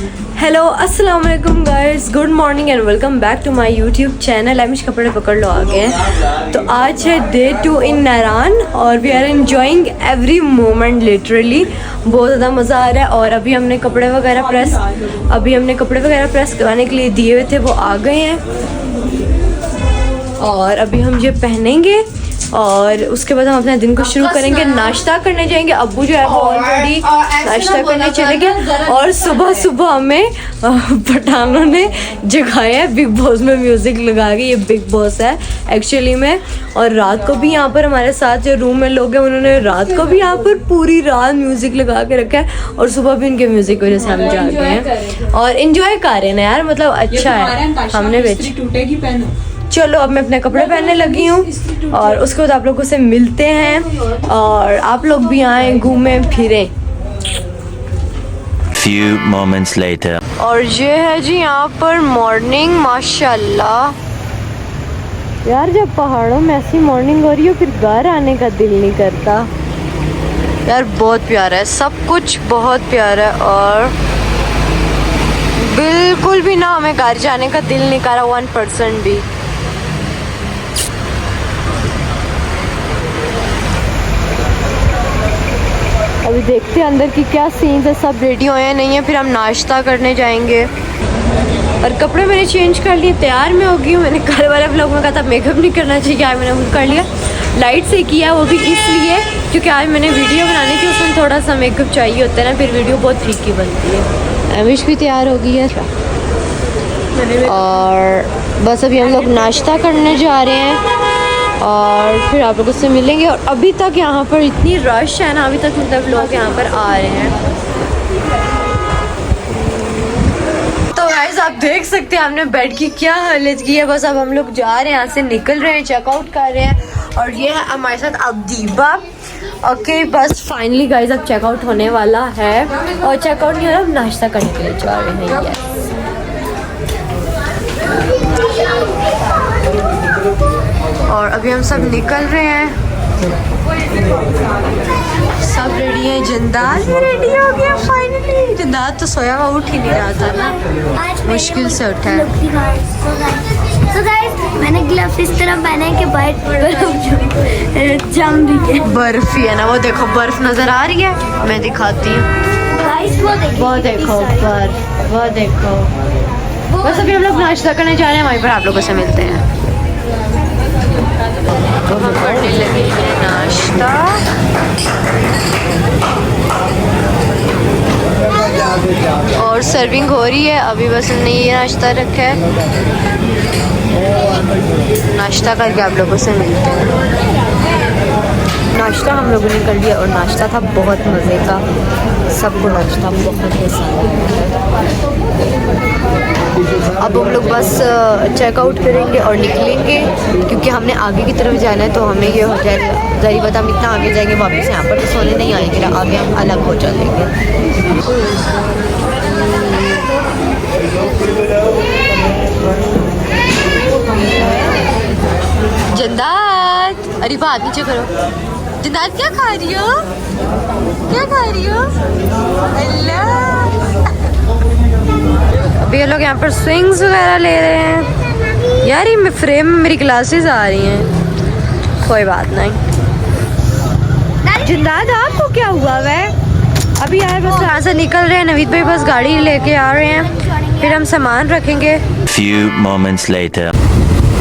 Hello अस्सलाम वालेकुम guys, good morning and welcome back to my YouTube channel. एमिश कपड़े पकड़ लो आ गए हैं। तो आज है डे 2 इन नारान और we are enjoying every moment literally. बहुत ज़्यादा मज़ा आ रहा है। और अभी हमने कपड़े वगैरह प्रेस करवाने के लिए दिए हुए थे, वो आ गए हैं और अभी हम ये पहनेंगे और उसके बाद हम अपने दिन को शुरू करेंगे। नाश्ता करने जाएंगे। अब्बू जो है वो ऑलरेडी नाश्ता करने चले गए और सुबह सुबह हमें पठानों ने जगाया है बिग बॉस में म्यूज़िक लगा के। ये बिग बॉस है एक्चुअली में। और रात को भी यहाँ पर हमारे साथ जो रूम में लोग हैं उन्होंने रात को भी यहाँ पर पूरी रात म्यूज़िक लगा के रखा है और सुबह भी उनके म्यूज़िक की वजह से हम जाग गए हैं और इन्जॉय कर रहे हैं यार। मतलब अच्छा है। हमने टूटेगी पहनो। चलो अब मैं अपने कपड़े पहनने लगी हूँ और उसके बाद आप लोगों से मिलते हैं और आप लोग भी आए घूमें फिरें। Few moments later. और ये है जी यहाँ पर मॉर्निंग माशाल्लाह। यार जब पहाड़ों में ऐसी मॉर्निंग हो रही हो फिर घर आने का दिल नहीं करता यार। बहुत प्यारा है, सब कुछ बहुत प्यारा है और बिल्कुल भी ना हमें घर जाने का दिल नहीं कर रहा 1% भी। अभी देखते हैं अंदर की क्या सीन्स है। सब रेडी हुए हैं नहीं है, फिर हम नाश्ता करने जाएंगे। और कपड़े मैंने चेंज कर लिए, तैयार मैं हो गई हूँ। मैंने कल वाले व्लॉग में कहा था मेकअप नहीं करना चाहिए, आज मैंने वो कर लिया। लाइट से किया वो भी इसलिए क्योंकि आज मैंने वीडियो बनानी थी, उसमें थोड़ा सा मेकअप चाहिए होता है ना, फिर वीडियो बहुत फीकी बनती है। एमिश भी तैयार हो गई है और बस अभी हम लोग नाश्ता करने जा रहे हैं और फिर आप लोगों से मिलेंगे। और अभी तक यहाँ पर इतनी रश है ना, अभी तक मतलब लोग यहाँ पर आ रहे हैं। तो गाइस आप देख सकते हैं हमने बेड की क्या हालत की है। बस अब हम लोग जा रहे हैं, यहाँ से निकल रहे हैं, चेकआउट कर रहे हैं। और ये है हमारे साथ अब्दीबा। ओके बस फाइनली गाइस अब चेकआउट होने वाला है और चेकआउट नहीं हो रहा, अब नाश्ता करने के लिए जा रहे हैं। और अभी हम सब निकल रहे हैं, सब रेडी हैं। जंदाल भी रेडी हो गया फाइनली। जंदाल तो सोया हुआ उठ ही नहीं रहा था ना, मुश्किल से उठा है। तो गाइस मैंने ग्लव्स इस तरह पहने कि बर्फ जम रही है। बर्फ ही है ना, वो देखो बर्फ नजर आ रही है, मैं दिखाती हूँ। वो देखो बर्फ, वो देखो। बस अभी हम लोग नाश्ता करने जा रहे हैं, वहीं पर आप लोगों से मिलते हैं। तो हम करने लगे हैं नाश्ता। और सर्विंग हो रही है अभी, बस हमने ये नाश्ता रखा है। नाश्ता करके आप लोगों से मिलते हैं। नाश्ता हम लोगों ने कर लिया और नाश्ता था बहुत मज़े का, सबको नाश्ता बहुत पसंद है। अब हम लोग बस चेकआउट करेंगे और निकलेंगे क्योंकि हमने आगे की तरफ जाना है। तो हमें ये हो जाएगा जरी बात, हम इतना आगे जाएंगे वापस यहाँ पर तो सोने नहीं आएंगे, आगे हम अलग हो जाएंगे। जन्नत अरे बात नीचे करो। जन्नत क्या खा रही हो, क्या खा रही हो? अल्लाह। अभी ये लोग यहाँ पर स्विंग्स वगैरह ले रहे हैं। यार ये फ्रेम में मेरी क्लासेस आ रही हैं, कोई बात नहीं। जिंदाद आपको क्या हुआ वह? अभी यार बस यहाँ से निकल रहे हैं, नवीद भाई बस गाड़ी लेके आ रहे हैं, फिर हम सामान रखेंगे। Few moments later.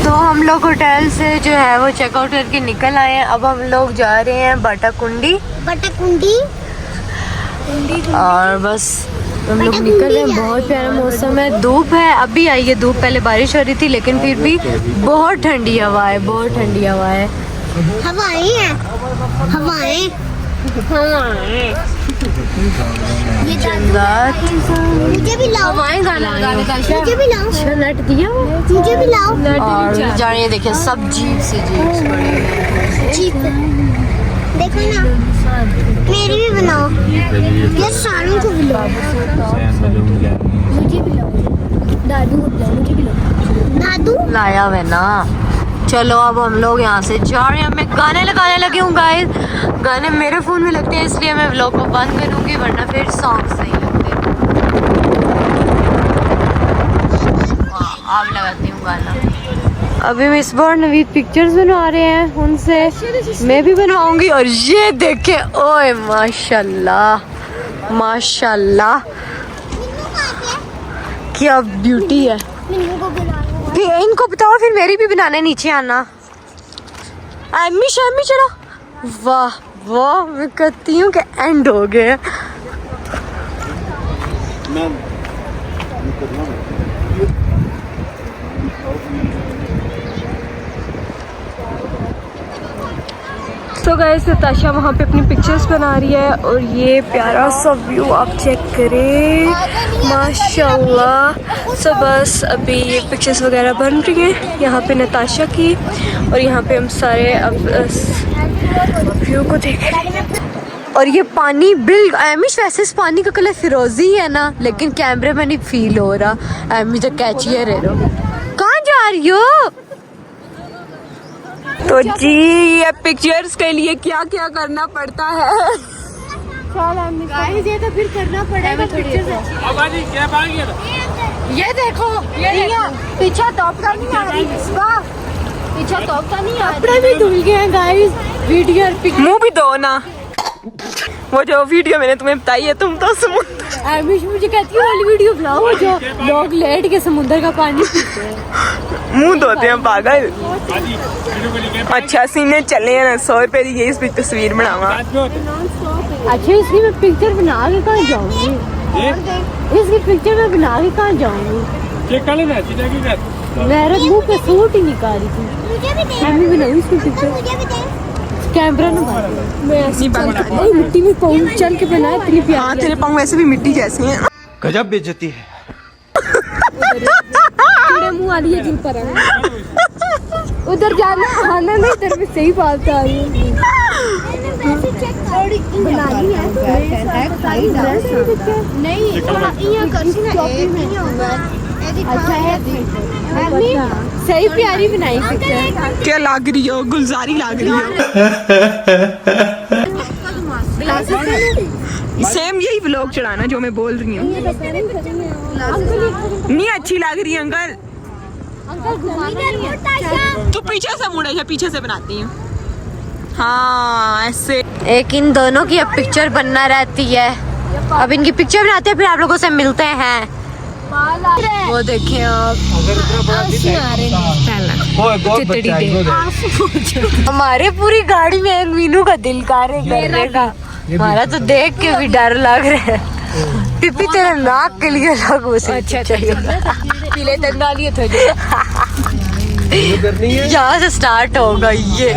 तो हम लोग होटल से जो है वो चेकआउट करके निकल आए हैं। अब हम लोग जा रहे हैं बाटाकुंडी। और बस हम लोग निकल रहे हैं। बहुत प्यारा मौसम है, धूप है, अभी आई है धूप, पहले बारिश हो रही थी लेकिन फिर भी बहुत ठंडी हवा है, बहुत ठंडी हवा है। हवाएं हैं, हवाएं। मुझे भी लाओ, गाना मुझे भी लाओ, नट दिया मुझे भी लाओ। और जा रहे हैं, देखिए सब जीप से जीप देखो ना, मेरी भी बनाओ यार, सारों को भी लाओ। मुझे भी लाओ, दादू को लाओ, मुझे भी लाओ। दादू लाया हुआ ना। चलो अब हम लोग यहाँ से जा रहे हैं। मैं गाने लगाने लगी हूँ गाइस, गाने मेरे फ़ोन में लगते हैं इसलिए मैं व्लॉग को बंद करूँगी वरना फिर सॉन्ग नहीं लगते। अब लगाती हूँ गाना। अभी मिस और नवीद पिक्चर्स बनवा रहे हैं उनसे, मैं भी बनवाऊंगी। और ये देखे, ओए माशाल्लाह माशाल्लाह क्या ब्यूटी है। फिर इनको बताओ, फिर मेरी भी बनाने नीचे आना। एमी शमी चलो। वाह वाह, मैं कहती हूँ कि एंड हो गए। तो गाइस नताशा वहाँ पे अपनी पिक्चर्स बना रही है और ये प्यारा सा व्यू आप चेक करें, माशाल्लाह। तो बस अभी ये पिक्चर्स वगैरह बन रही हैं यहाँ पे नताशा की, और यहाँ पे हम सारे अब व्यू को देख रहे हैं। और ये पानी बिल्कुल एमिश, वैसे इस पानी का कलर फिरोजी है ना, लेकिन कैमरे में नहीं फील हो रहा। एमिश तो कैचियर है। कहाँ जा रही हो? तो जी ये पिक्चर्स के लिए क्या क्या करना पड़ता है। गाइस ये तो फिर करना पड़ेगा पिक्चर्स। ये देखो, ये पीछे टॉप का नहीं आ रही, पीछे टॉप का नहीं आ रही। कपड़े भी धुल गए हैं गाइस। वीडियो मुंह भी धो ना। वो जो वीडियो मैंने तुम्हें बताई है, तुम तो समुद्र आमिश मुझे कहती है वाली वीडियो बनाओ जो लोग लेट के समुद्र का पानी पीते हैं, मुंह धोते हैं पागल। अच्छा सीने चले हैं ना, 100 रुपए की इस तस्वीर बनावा। अच्छा इसकी मैं पिक्चर बना के कहाँ जाऊंगी? इसकी पिक्चर मैं बना के कहाँ जाऊंगी? मेरा मुंह पे सूट ही निकाल रही थी। मैं भी बनाऊँ इसकी पिक्चर। कैमरा ना मैं मिट्टी में पाँव चल के बनाया, इतनी प्यारी। हाँ तेरे पाँव वैसे भी मिट्टी जैसे हैं। गजब बेइज्जती है। मुँह वाली है जिन पर उधर जाना आना नहीं, तेरे में सही बात आ रही है। सही प्यारी बनाई पिक्चर। क्या लाग रही हो? गुलजारी लाग रही हो। सेम यही व्लॉग चढ़ाना जो मैं बोल रही हूँ। नहीं अच्छी लग रही है अंकल। तू पीछे से मुड़ा, पीछे से बनाती हूँ। हाँ ऐसे। एक इन दोनों की अब पिक्चर बनना रहती है। अब इनकी पिक्चर बनाते हैं, फिर आप लोगों से मिलते हैं। वो देखें आप, हमारे पूरी गाड़ी में मीनू का दिल करने का। हमारा तो देख के भी डर लग रहा है। पिपी तेरे नाक के लिए अलग हो सकती है। पीले तंगा लिए थे। यहाँ से स्टार्ट होगा ये।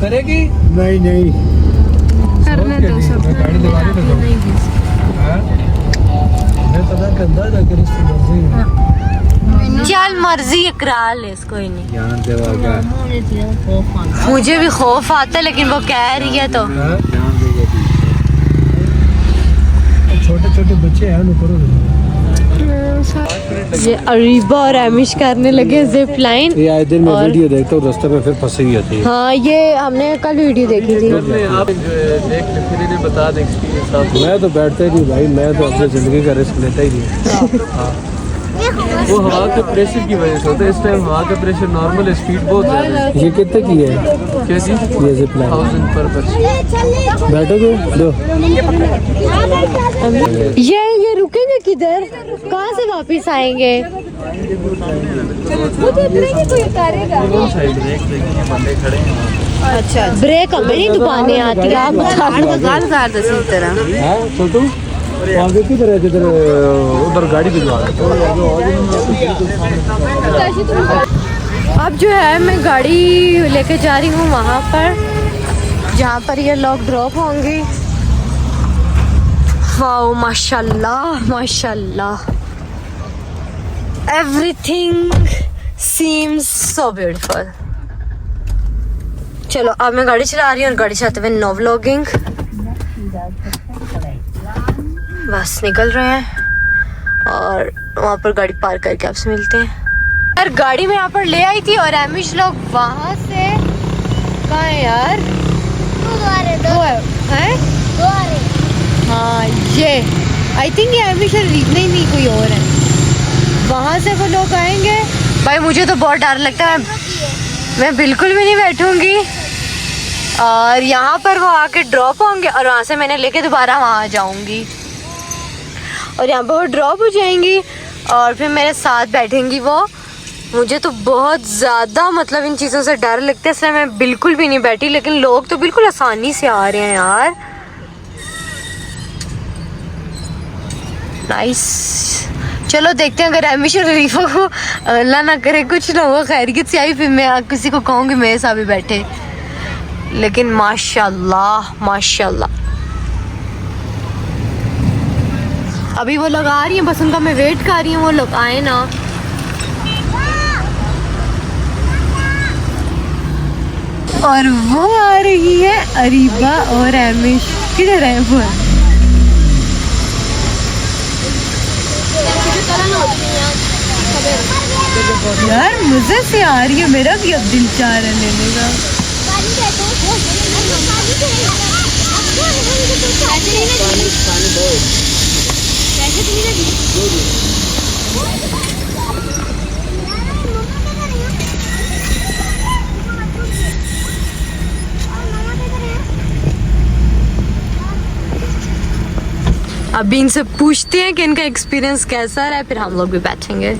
करेगी? नहीं नहीं करने दो सब। चल मर्जी करा ले, कोई नहीं। मुझे भी खौफ आता है, लेकिन वो कह रही है तो। छोटे छोटे बच्चे हैं ना, करो। ये अरीबा और एमिश करने लगे जिप लाइन। ये आए दिन मैं वीडियो देखता हूँ, रास्ते में फिर फंसी हुई होती है। हाँ ये हमने कल वीडियो देखी थी। आप देख बता दें एक्सपीरियंस। मैं तो बैठता ही नहीं भाई, मैं तो अपनी जिंदगी का रिस्क लेता ही नहीं। वो हवा के प्रेशर की वजह से होता है। इस टाइम हवा का प्रेशर नॉर्मल है, स्पीड बहुत ज़्यादा है। ये कितने की है? क्या जी? ये जिप लाइन 1000 पर पर्सन। बैठोगे दो। ये रुकेंगे किधर? कहाँ से वापस आएंगे? अच्छा ब्रेक हमें नहीं दुकानें आती। आप छोटू आगे किधर है? जिधर उधर गाड़ी भिजवा। अब जो है मैं गाड़ी लेके जा रही हूँ वहाँ पर जहाँ पर ये लोग ड्रॉप होंगे। वाओ माशाल्लाह माशाल्लाह, एवरीथिंग सीम्स सो ब्यूटीफुल। चलो अब मैं गाड़ी चला रही हूँ और गाड़ी चलाते हुए नो व्लॉगिंग। बस निकल रहे हैं और वहाँ पर गाड़ी पार्क करके आपसे मिलते हैं। यार गाड़ी में यहाँ पर ले आई थी और एमिश लोग वहाँ से कहाँ है यार? दो है? दो। हाँ ये आई थिंक ये एमिश और रीत नहीं कोई और है। वहाँ से वो लोग आएंगे। भाई मुझे तो बहुत डर लगता है, मैं बिल्कुल भी नहीं बैठूंगी। और यहाँ पर वो आके ड्रॉप होंगे और वहाँ से मैंने लेके दोबारा वहाँ जाऊंगी और यहाँ पर वो ड्रॉप हो जाएंगी और फिर मेरे साथ बैठेंगी वो। मुझे तो बहुत ज़्यादा मतलब इन चीज़ों से डर लगता है, इसलिए मैं बिल्कुल भी नहीं बैठी। लेकिन लोग तो बिल्कुल आसानी से आ रहे हैं यार। नाइस, चलो देखते हैं। अगर एमिश और रीफा को अल्लाह ना करे कुछ ना हो, खैरियत से आई, फिर मैं किसी को कहूँगी मेरे साथ भी बैठे। लेकिन माशाल्लाह माशाल्लाह अभी वो लोग आ रही हैं, बस उनका मैं वेट कर रही हूँ, वो लोग आए ना। और वो आ रही है अरीबा और एमिश। किधर है वो? यार मजे से आ रही है, मेरा भी अब दिल चाह रहा है लेने का। अभी इनसे पूछते हैं कि इनका एक्सपीरियंस कैसा रहा है, फिर हम लोग भी बैठेंगे।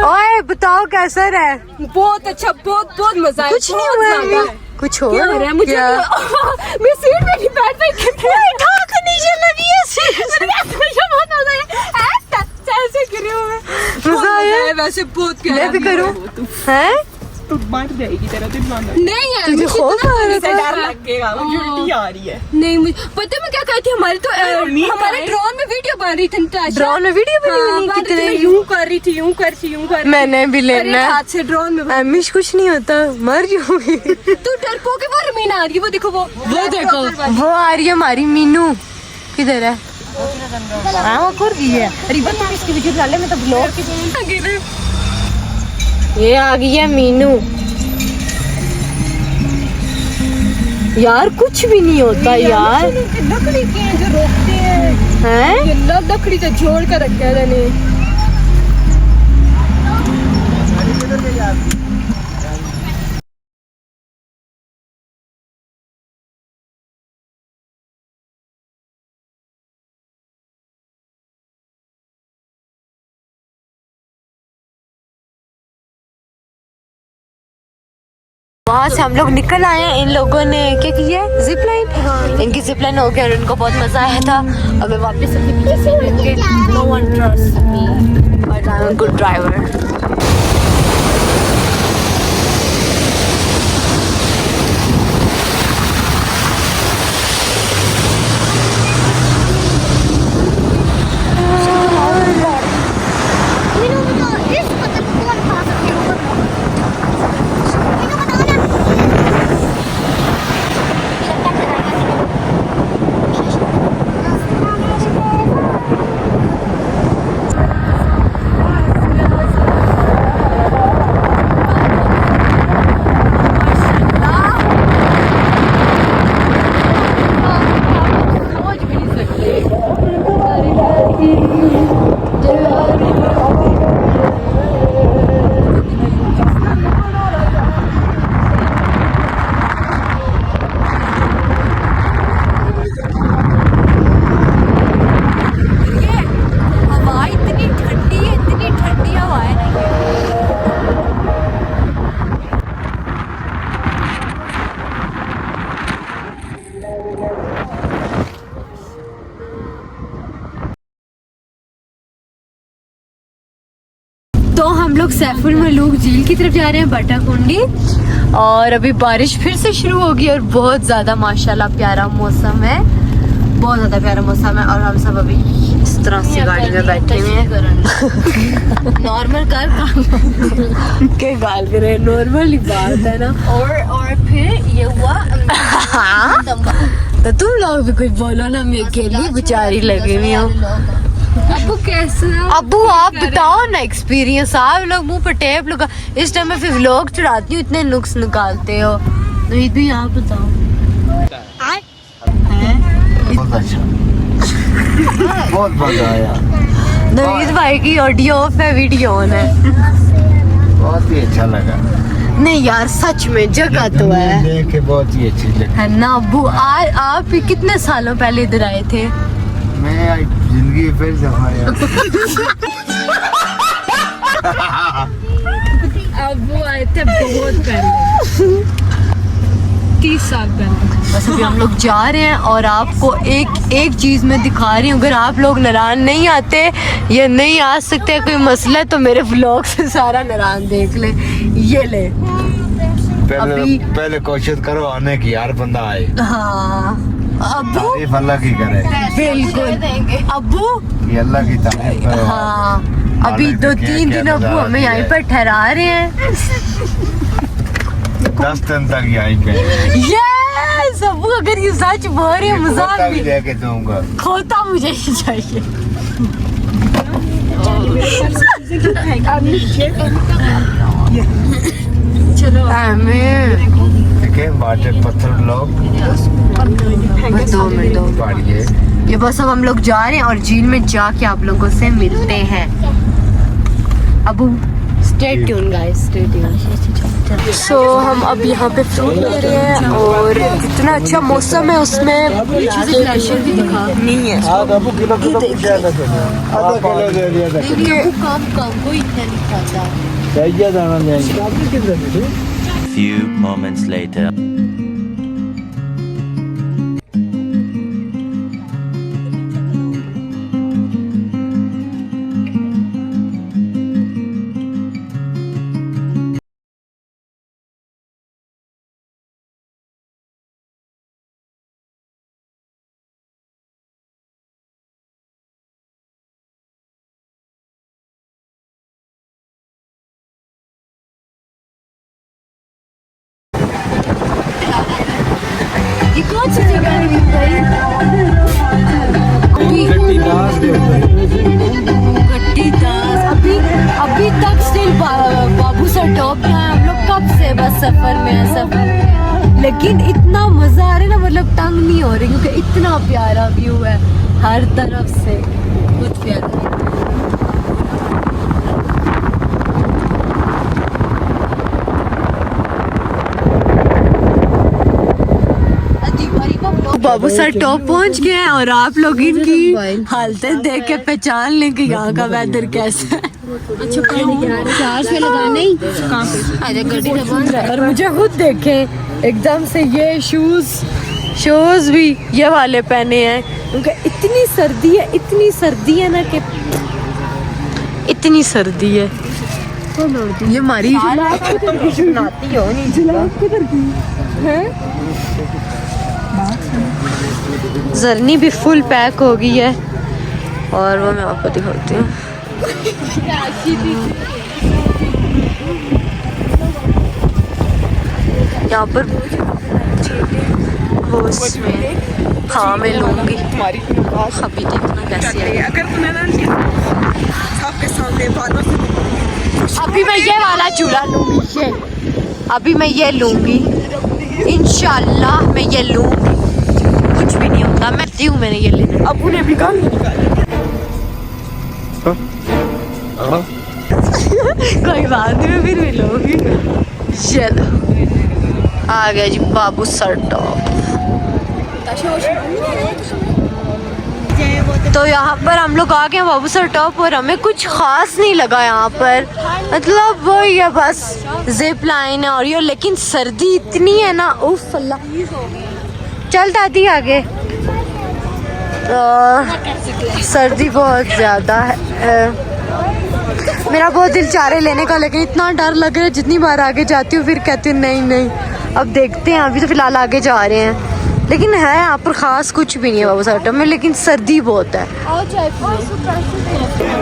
ओए बताओ कैसा रहा है? बहुत अच्छा, बहुत बहुत मजा आया। कुछ नहीं हुआ है, कुछ हो क्या हो रहा है मुझे? मैं सीट में नहीं बैठ पाई। ठाक नीचे लगी है सीट। मुझे बहुत मजा आया। ऐसे गिरी हूँ मैं। मजा आया? वैसे बहुत मैं भी करूँ हैं? तू मर जाएगी, तेरा दिल मांगा नहीं यार। तुझे खौफ आ रहा था? डर लगेगा, मुझे उल्टी आ रही है। नहीं मुझे पता है मैं क्या कहती, हमारे तो हमारे ड्रोन में वीडियो बन रही थी। ड्रोन में वीडियो बनी हुई कितने? यूं कर रही थी, यूं कर रही, यूं कर रही। मैंने भी लेना है हाथ से ड्रोन में। एमिश कुछ नहीं होता, मर जाऊंगी। तू डरपोक है। वो रमीना आ रही है, वो देखो, वो देखो वो आ रही है हमारी मीनू। किधर है? हाँ वो खुद गई है। रिबन तुम इसकी वीडियो डाले, मैं तो ब्लॉग ये आ गई है मीनू। यार कुछ भी नहीं होता यार। लकड़ी के हैं जो रोकते हैं। हैं? ये लकड़ी तो जोड़ कर रखा है ने। वहाँ से हम लोग निकल आए हैं। इन लोगों ने क्या किया है? Zip line. इनकी जिप लाइन हो गया और उनको बहुत मजा आया था। अब वापस अपने पीछे से लेंगे। No one trust me but I am a good driver. तो हम लोग सैफुल मलूक झील की तरफ जा रहे हैं, बाटा कुंडी। और अभी बारिश फिर से शुरू होगी और बहुत ज़्यादा माशाल्लाह प्यारा मौसम है, बहुत ज़्यादा प्यारा मौसम है। और हम सब अभी इस तरह से गाड़ी में बैठे हुए हैं। नॉर्मल कर के गाल करे, नॉर्मल ही बात है ना। और फिर ये हुआ तो तुम लोग भी कुछ बोलो ना, मैं अकेली बेचारी लगी हुई हूँ। अबू कैसे? अबू आप बताओ ना एक्सपीरियंस। आप लोग मुंह पर टेप लगा, इस टाइम में फिर व्लॉग चढ़ाती हूँ, इतने नुक्स निकालते हो। तो ईद भी आप बताओ। बहुत अच्छा, बहुत मजा आया। नवीद भाई की ऑडियो ऑफ है, वीडियो ऑन है। बहुत ही अच्छा लगा। नहीं यार सच में जगह तो है, देख के बहुत ही अच्छी लगी। है ना अब्बू? आप कितने सालों पहले इधर आए थे? मैं आज जिंदगी फिर जमाया। अब वो आए थे बहुत पहले, 30 साल पहले। बस अभी हम लोग जा रहे हैं और आपको एक चीज में दिखा रही हूँ। अगर आप लोग नारायण नहीं आते या नहीं आ सकते, कोई मसला है, तो मेरे व्लॉग से सारा नारायण देख ले। ये ले पहले कोशिश करो आने की, यार बंदा आए। हाँ अब्बू, तारीफ अल्लाह की करे। बिल्कुल अब्बू, ये अल्लाह की तारीफ करो। हाँ अभी 2-3 दिन अब्बू हमें यहीं पर ठहरा रहे हैं। 10 दिन तक यहीं पे। यस अब्बू, अगर ये सच बोल रहे हैं, मजाक भी नहीं, लेके दूंगा। खोता मुझे ही चाहिए। चलो देखे बाटे पत्थर लोग 2 मिनट पढ़िए। ये बस अब हम लोग जा रहे हैं और झील में जाके आप लोगों से मिलते हैं। अबू stay tune guys, stay tune. So हम अब यहाँ पे फ्रूट ले रहे हैं और इतना अच्छा मौसम है, उसमें ग्लेशियर भी दिखा नहीं है। आधा किलो दे दिया था। काम कोई इतना नहीं खाता। चाहिए दाना देंगे। Few moments later. ये कौन सी जगह है भाई? गट्टी दास अभी तक स्टिल बाबू सर टॉप पे है। हम लोग कब से बस सफर में है, सफर में। लेकिन इतना मजा आ रहा है ना, मतलब तंग नहीं हो रही, क्योंकि इतना प्यारा व्यू है हर तरफ से, कुछ प्यारा। बाबू सर टॉप पहुंच गए हैं और आप लोग इनकी हालतें देख के पहचान लें कि यहाँ का वेदर कैसा है। और मुझे खुद देखे एकदम से ये शूज भी ये वाले पहने हैं, क्योंकि इतनी सर्दी है ना, कि इतनी सर्दी है। ये हमारी जर्नी भी फुल पैक हो गई है और वो मैं आपको दिखाती हूँ। यहाँ पर वो उसमें हाँ मैं लूँगी, अभी देखना कैसी है। अभी मैं ये वाला चूड़ा लूँगी, ये अभी मैं ये लूँगी, इंशाल्लाह मैं ये लूँगी। कुछ भी नहीं होता, मैं दी हूँ, मैंने ये लेना। अब उन्हें भी कहा कोई बात नहीं, मैं फिर मिलूंगी। चलो आ गया जी बाबू सर टॉप। तो यहाँ पर हम लोग आ गए बाबू सर टॉप और हमें कुछ खास नहीं लगा यहाँ पर, मतलब वो ये बस जिप लाइन है और ये, लेकिन सर्दी इतनी है ना, उफ अल्लाह। चल दादी आगे। सर्दी बहुत ज़्यादा है, मेरा बहुत दिल चाह रहा है लेने का, लेकिन इतना डर लग रहा है, जितनी बार आगे जाती हूँ फिर कहती हूँ नहीं। अब देखते हैं, अभी तो फिलहाल आगे जा रहे हैं, लेकिन है यहाँ पर ख़ास कुछ भी नहीं है बाबू सर टॉप में, लेकिन सर्दी बहुत है।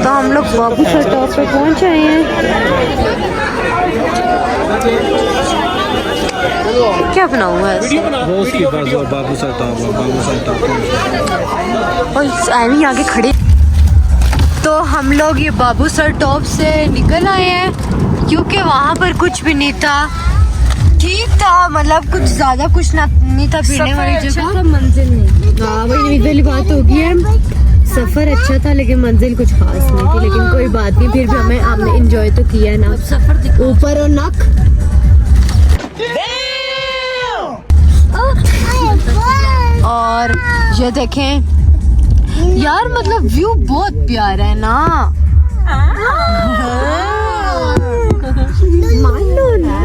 तो हम लोग बाबू सर टॉप पे पहुँच आए हैं। क्या बनाऊंगा बाबू सर टॉप और आगे खड़े। तो हम लोग ये बाबू सर टॉप से निकल आए हैं, क्योंकि वहाँ पर कुछ भी नहीं था, ठीक था, मतलब कुछ ज़्यादा कुछ नहीं था पीने वाली जगह, मंजिल नहीं। हाँ वही वाली बात होगी है, सफर अच्छा था लेकिन मंजिल कुछ खास नहीं थी, लेकिन कोई बात नहीं, फिर भी हमने एंजॉय तो किया ना। सफर ऊपर और नक और ये देखें यार, मतलब व्यू बहुत प्यारा है ना। मान लो ना।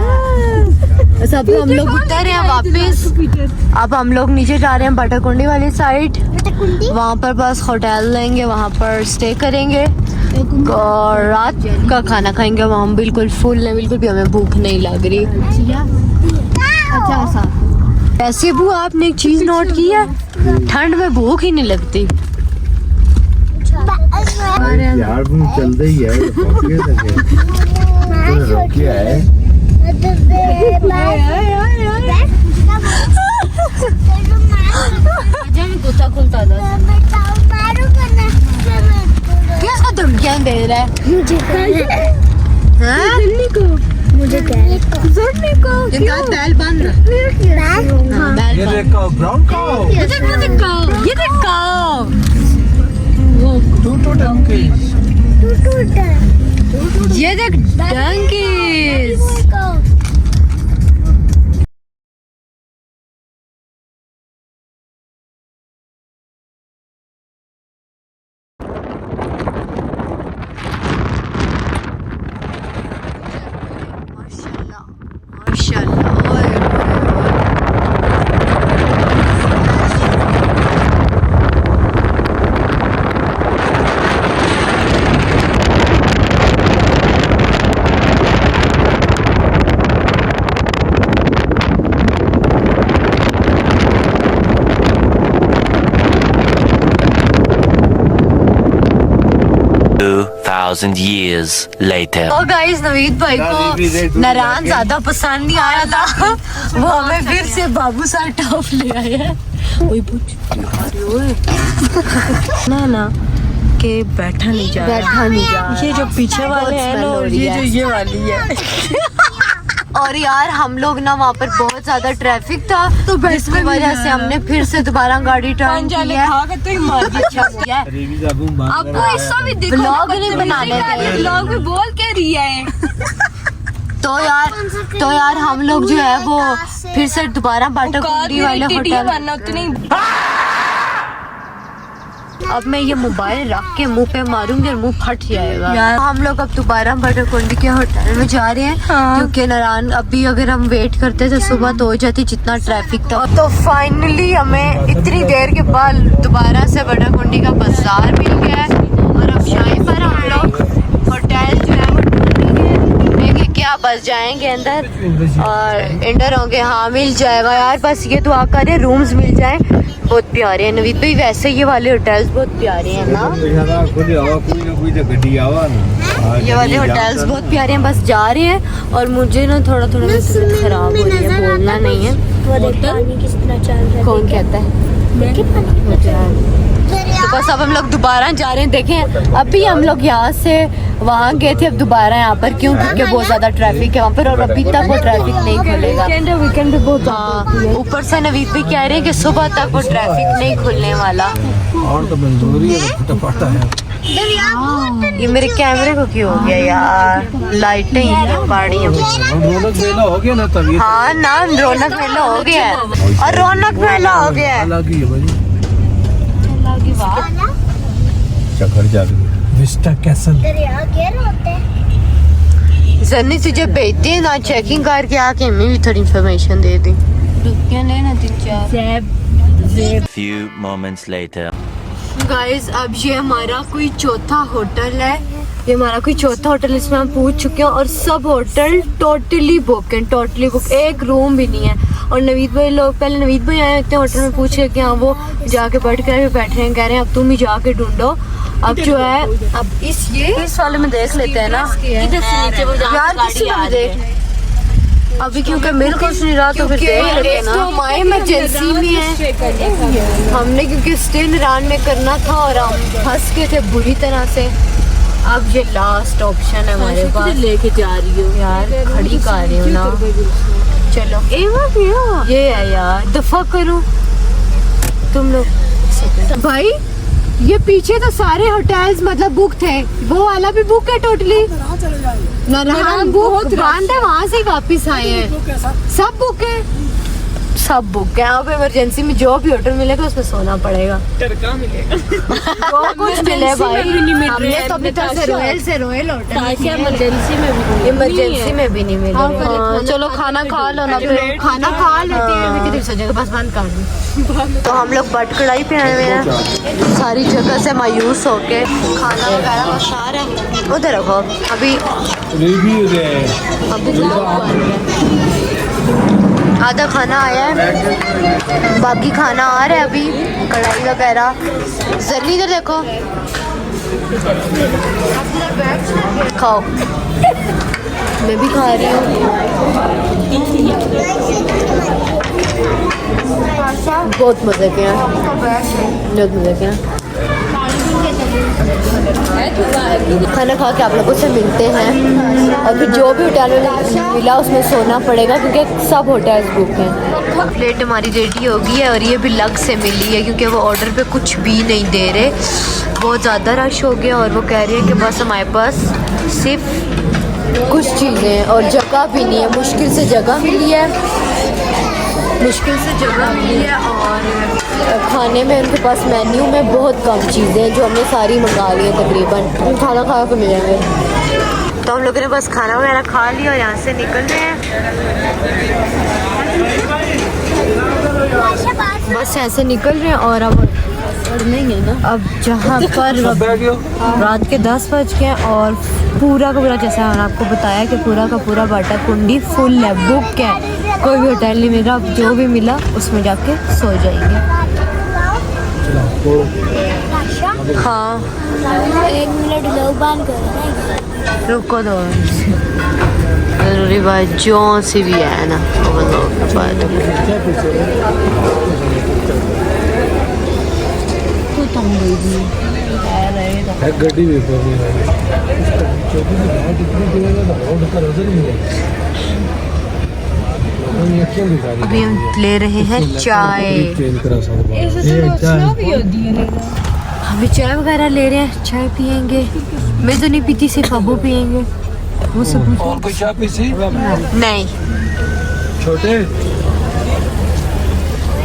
सब हम लोग उतर हैं वापस। अब हम लोग नीचे जा रहे हैं बटाकुंडी वाली साइड। वहाँ पर बस होटल लेंगे, वहाँ पर स्टे करेंगे और रात का खाना खाएंगे। वहाँ हम बिल्कुल फुल हैं, बिल्कुल भी हमें भूख नहीं लग रही। अच्छा सा ऐसे भी आपने एक चीज नोट की है, ठंड में भूख ही नहीं लगती। यार वो चल रही है, रोकिया है। गुस्सा खुलता था, किसको धमकियां दे रहा है? मुझे जिनका बैल बन रहा। ये देखो ब्राउन काऊ, ये देखो टूटू डंकीज, ये देख डंकीज। years later. और गाइस नवीद भाई को नारायण ज्यादा पसंद नहीं आया था, वो हमें फिर से बाबू सा टॉप ले आए हैं। वही पूछ ना कि बैठा नहीं जा ये जो पीछे वाले हैं ना, और ये वाली है। और यार हम लोग ना वहाँ पर बहुत ज्यादा ट्रैफिक था, तो जिसकी वजह से हमने फिर से दोबारा गाड़ी टर्न की है। आपको ऐसा भी देखो, व्लॉग नहीं बनाने थे, व्लॉग में बोल के रही है। तो यार हम लोग जो है वो फिर से दोबारा बटाकुंडी वाले होटल। अब मैं ये मोबाइल रख के मुंह पे मारूंगी और मुंह फट जाएगा। हम लोग अब दोबारा बटाकुंडी के होटल में जा रहे हैं, क्योंकि नारायण अभी अगर हम वेट करते तो सुबह तो हो जाती, जितना ट्रैफिक था। तो फाइनली हमें इतनी देर के बाद दोबारा से बटाकुंडी का बाजार मिल गया है, और अब शाही पर हम लोग होटल जो है वो क्या बस जाएंगे अंदर और इंटर होंगे। हाँ मिल जाएगा यार, बस ये दुआ करें रूम्स मिल जाएं। बहुत प्यारे हैं नवीद भाई, वैसे ये वाले होटल्स बहुत प्यारे हैं ना। ये वाले होटल्स बहुत प्यारे हैं। बस जा रहे हैं और मुझे ना थोड़ा तबीयत खराब हो रही है, बोलना नहीं है। कौन कहता है? तो बस अब हम लोग दोबारा जा रहे हैं। देखें अभी हम लोग यहाँ से वहाँ गए थे, अब दोबारा यहाँ पर क्यों? क्योंकि बहुत ज्यादा ट्रैफिक है वहाँ पर, और अभी तक वो ट्रैफिक नहीं खुलेगा। वीकेंड भी बहुत। हाँ ऊपर से नवीद भी कह रहे हैं कि सुबह तक वो ट्रैफिक नहीं खुलने वाला। और तो मजदूरी है। ये मेरे कैमरे को क्यों हो गया यार? लाइटें ही पाड़ी हैं। रौनक मेला हो गया ना तब। हाँ ना रौनक मेला हो गया है, और रौनक मेला हो गया है। चक्कर जादू विस्टा कैसल। जन्नी तुझे भेजते हैं ना, चेकिंग करके आके हमें भी थोड़ी इन्फॉर्मेशन दे दी। Few moments later. गाइस अब ये हमारा कोई चौथा होटल है, ये हमारा कोई चौथा होटल, इसमें हम पूछ चुके हैं और सब होटल टोटली बुक है, टोटली बुक, एक रूम भी नहीं है। और नवीद भाई लोग पहले नवीद भाई आए थे होटल में, पूछे कि हाँ वो जाके बैठ कर बैठे हैं, कह रहे हैं अब तुम ही जाके ढूंढो। अब जो है अब इस वाले में देख लेते हैं ना, इधर से नीचे वो यार किसी में देख अभी, क्योंकि मेरे को नहीं रहा तो फिर देख लेते हैं ना। तो हमारे इमरजेंसी में है, हमने क्योंकि स्टे नारायण में करना था और हम फंस गए थे बुरी तरह से। अब ये लास्ट ऑप्शन है हमारे पास। लेके जा रही हो यार, खड़ी कर रही हूँ ना। चलो ये है यार, दफा करो तुम लोग भाई। ये पीछे तो सारे होटल्स मतलब बुक थे, वो वाला भी बुक है टोटली। नरहान बुक बंद है, वहाँ से ही वापस आए हैं, सब बुक है, सब बुक है। अब इमरजेंसी में जो भी होटल मिलेगा उसमें सोना पड़ेगा। जो कुछ मिले भाई, हमने तो अभी तक से रॉयल होटल इमरजेंसी में भी नहीं मिले। हाँ, चलो खाना खा लो ना, फिर खाना खा लेते हैं, अभी कितनी सो जाएगा, बस बंद कर दो। तो हम लोग बट कढ़ाई पे आए हुए हैं, सारी जगह से मायूस होके खाना वगैरह बस आ रहा है, उधर रखो अभी आधा खाना आया है, बाकी खाना आ रहा है अभी, कढ़ाई वगैरह। जर्नी इधर देखो, खाओ, मैं भी खा रही हूँ। बहुत मजे के हैं, बहुत मजे के हैं। खाना खा के आप लोगों से मिलते हैं, और फिर जो भी होटल में मिला उसमें सोना पड़ेगा क्योंकि सब होटल्स बुक हैं। प्लेट हमारी रेडी हो गई है, और ये भी लग से मिली है क्योंकि वो ऑर्डर पे कुछ भी नहीं दे रहे, बहुत ज़्यादा रश हो गया। और वो कह रही है कि बस हमारे पास सिर्फ कुछ चीज़ें और जगह भी नहीं है, मुश्किल से जगह मिली है, मुश्किल से जगह मिली है। और खाने में उनके पास मेन्यू में बहुत कम चीज़ें हैं, जो हमने सारी मंगा ली है तकरीबन, खाना खा के मिलेंगे। तो हम लोगों ने बस खाना वगैरह खा लिया और यहाँ से निकल रहे हैं, बस यहाँ से निकल रहे हैं। और अब नहीं है ना, अब जहाँ पर रात के 10 बज गए और पूरा का पूरा, जैसा मैंने आपको बताया कि पूरा का पूरा बाटा कुंडी फुल है, बुक है, कोई भी होटल नहीं मिल रहा। अब जो भी मिला उसमें जाके सो जाएंगे। हाँ 1 मिनट लोग बंद करो, रुको दो, जरूरी बात जो सी भी है ना, गड्डी भी अभी हम ले रहे हैं चाय, अभी चाय वगैरह ले रहे हैं, चाय पियेंगे। मैं तो नहीं पीती, सिर्फ अबू पियेंगे। वो सब और कोई चाय पीसी नहीं, छोटे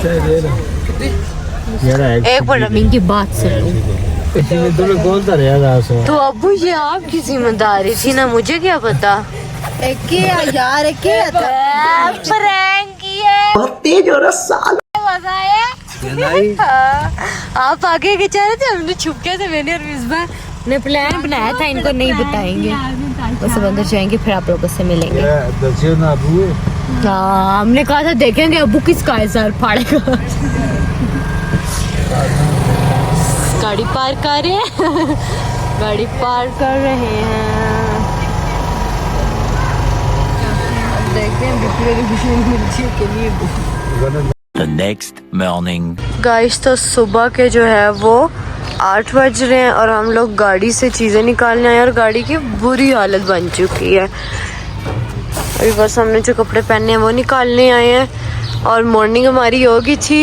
चाय दे रहा एक बार अमीन की बात सुनो। तुम्हें कौन सा रहा तो अबू ये आपकी जिम्मेदारी थी ना, मुझे क्या पता। यार प्रैंक किया, बहुत तेज हो रहा साल, मजा आया। आप आगे के चाह रहे थे, हमने छुपके से मैंने और मिसबा ने प्लान बनाया था, इनको नहीं बताएंगे, बस अब अंदर जाएंगे फिर आप लोगों से मिलेंगे। हाँ हमने कहा था देखेंगे अबू किसका है सर फाड़ेगा। गाड़ी पार कर रहे हैं, गाड़ी पार कर रहे हैं, देखते हैं The next morning. गाइस तो सुबह के जो है वो 8 बज रहे हैं और हम लोग गाड़ी से चीज़ें निकालने आए और गाड़ी की बुरी हालत बन चुकी है। अभी बस हमने जो कपड़े पहने हैं वो निकालने आए हैं और मॉर्निंग हमारी होगी थी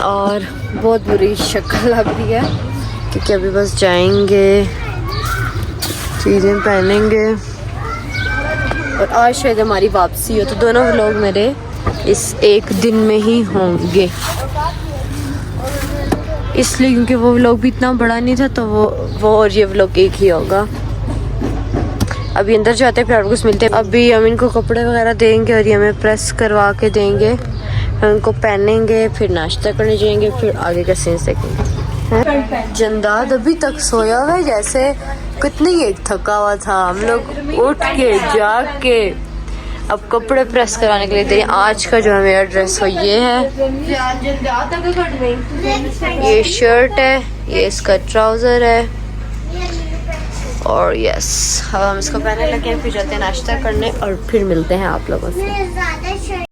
और बहुत बुरी शक्ल लग रही है क्योंकि अभी बस जाएंगे, चीज़ें पहनेंगे और आज शायद हमारी वापसी हो, तो दोनों व्लॉग मेरे इस एक दिन में ही होंगे, इसलिए क्योंकि वो व्लॉग भी इतना बड़ा नहीं था, तो वो और ये व्लॉग एक ही होगा। अभी अंदर जाते हैं फिर आपको मिलते हैं। अभी हम इनको कपड़े वगैरह देंगे और ये हमें प्रेस करवा के देंगे, हम उनको पहनेंगे, फिर नाश्ता करने जाएंगे, फिर आगे का सीन देखेंगे। जंदाद अभी तक सोया हुआ है जैसे कितनी एक थका हुआ था। हम लोग उठ के जाग के अब कपड़े प्रेस कराने के लिए दे। आज का जो है मेरा ड्रेस हो ये है, ये शर्ट है, ये इसका ट्राउज़र है और यस अब हम इसको पहनने लगे हैं, फिर जाते हैं नाश्ता करने और फिर मिलते हैं आप लोगों से।